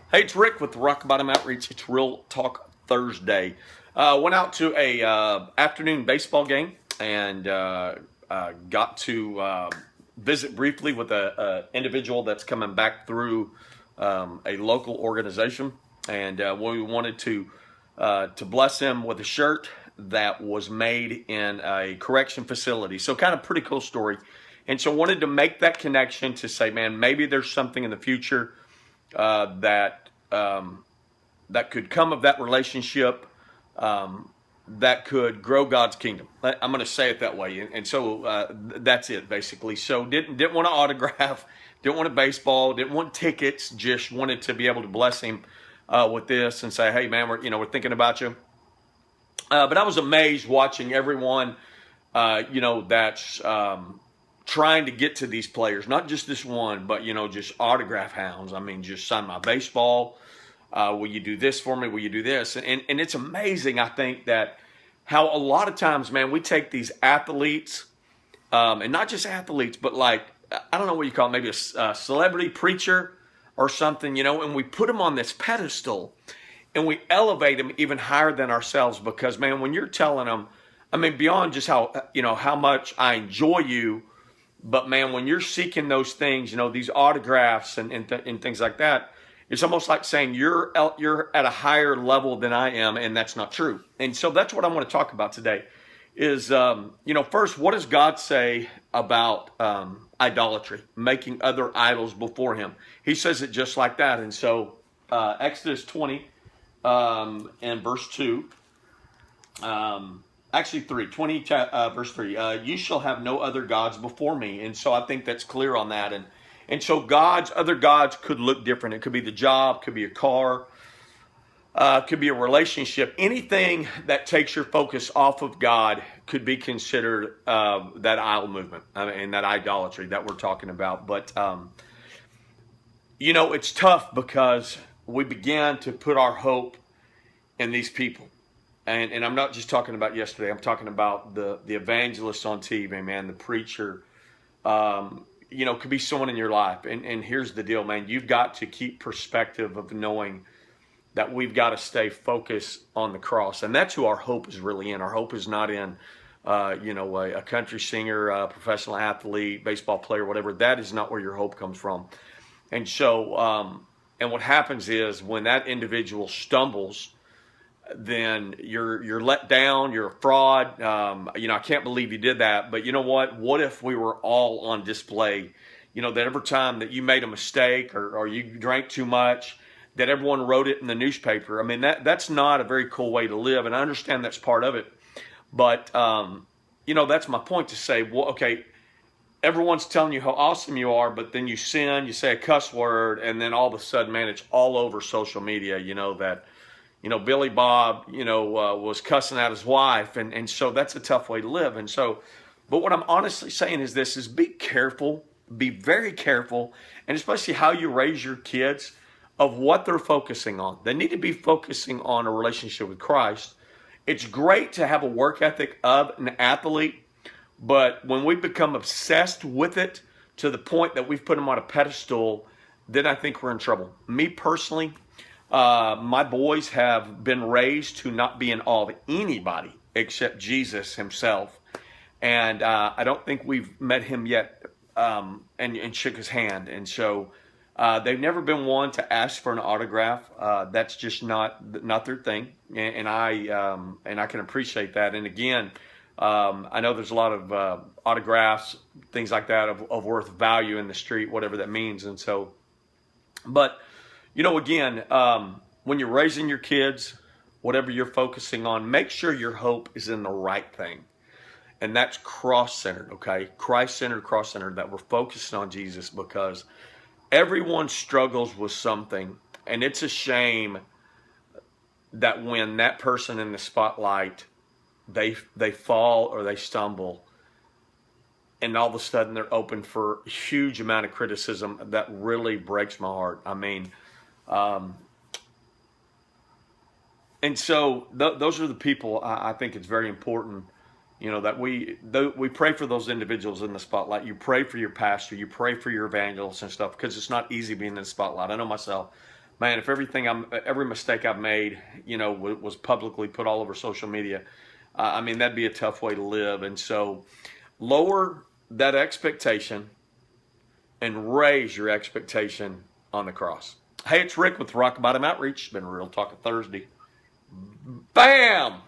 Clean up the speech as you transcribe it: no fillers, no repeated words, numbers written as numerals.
Hey, it's Rick with the Rock Bottom Outreach. It's Real Talk Thursday. Went out to a afternoon baseball game and got to visit briefly with a individual that's coming back through a local organization, and we wanted to bless him with a shirt that was made in a correction facility. So, kind of pretty cool story. And so, wanted to make that connection to say, man, maybe there's something in the future that could come of that relationship, that could grow God's kingdom. I'm going to say it that way, and so that's it basically. So didn't want to autograph, didn't want a baseball, didn't want tickets. Just wanted to be able to bless him with this and say, hey man, we're thinking about you. But I was amazed watching everyone, that's trying to get to these players, not just this one, but just autograph hounds. I mean, just sign my baseball. Will you do this for me? Will you do this? And it's amazing, I think, that how a lot of times, man, we take these athletes, and not just athletes, but like, I don't know what you call it, maybe a celebrity preacher or something, and we put them on this pedestal and we elevate them even higher than ourselves. Because, man, when you're telling them, I mean, beyond just how much I enjoy you, but man, when you're seeking those things, these autographs and things like that, it's almost like saying you're at a higher level than I am, and that's not true. And so that's what I want to talk about today is, first, what does God say about idolatry, making other idols before him? He says it just like that. And so Exodus 20 and verse 2, actually 20, verse 3, you shall have no other gods before me. And so I think that's clear on that. And so other gods could look different. It could be the job, could be a car, could be a relationship. Anything that takes your focus off of God could be considered that idol movement and that idolatry that we're talking about. But, it's tough because we began to put our hope in these people. And I'm not just talking about yesterday. I'm talking about the evangelist on TV, man, the preacher, could be someone in your life. And here's the deal, man. You've got to keep perspective of knowing that we've got to stay focused on the cross. And that's who our hope is really in. Our hope is not in, a country singer, a professional athlete, baseball player, whatever. That is not where your hope comes from. And so, and what happens is when that individual stumbles, then you're let down, you're a fraud. I can't believe you did that. But you know what? What if we were all on display? That every time that you made a mistake or you drank too much, that everyone wrote it in the newspaper. I mean, that's not a very cool way to live. And I understand that's part of it. But, that's my point to say, well, okay, everyone's telling you how awesome you are, but then you sin, you say a cuss word, and then all of a sudden, man, it's all over social media, that Billy Bob, was cussing out his wife. And so that's a tough way to live. And so, but what I'm honestly saying is this, is be careful, be very careful, and especially how you raise your kids of what they're focusing on. They need to be focusing on a relationship with Christ. It's great to have a work ethic of an athlete, but when we become obsessed with it to the point that we've put them on a pedestal, then I think we're in trouble. Me personally, my boys have been raised to not be in awe of anybody except Jesus himself. And I don't think we've met him yet and shook his hand. And so they've never been one to ask for an autograph. That's just not their thing. And I can appreciate that. And again, I know there's a lot of autographs, things like that of worth value in the street, whatever that means. And so, but again, when you're raising your kids, whatever you're focusing on, make sure your hope is in the right thing. And that's cross-centered, okay? Christ-centered, cross-centered, that we're focusing on Jesus, because everyone struggles with something. And it's a shame that when that person in the spotlight, they fall or they stumble, and all of a sudden they're open for a huge amount of criticism. That really breaks my heart. I mean, and so those are the people I think it's very important, that we pray for those individuals in the spotlight. You pray for your pastor, you pray for your evangelists and stuff, because it's not easy being in the spotlight. I know myself. man, if every mistake I've made, was publicly put all over social media, I mean, that'd be a tough way to live. And so lower that expectation and raise your expectation on the cross. Hey, it's Rick with Rock Bottom Outreach. It's been a Real Talk of Thursday. Bam!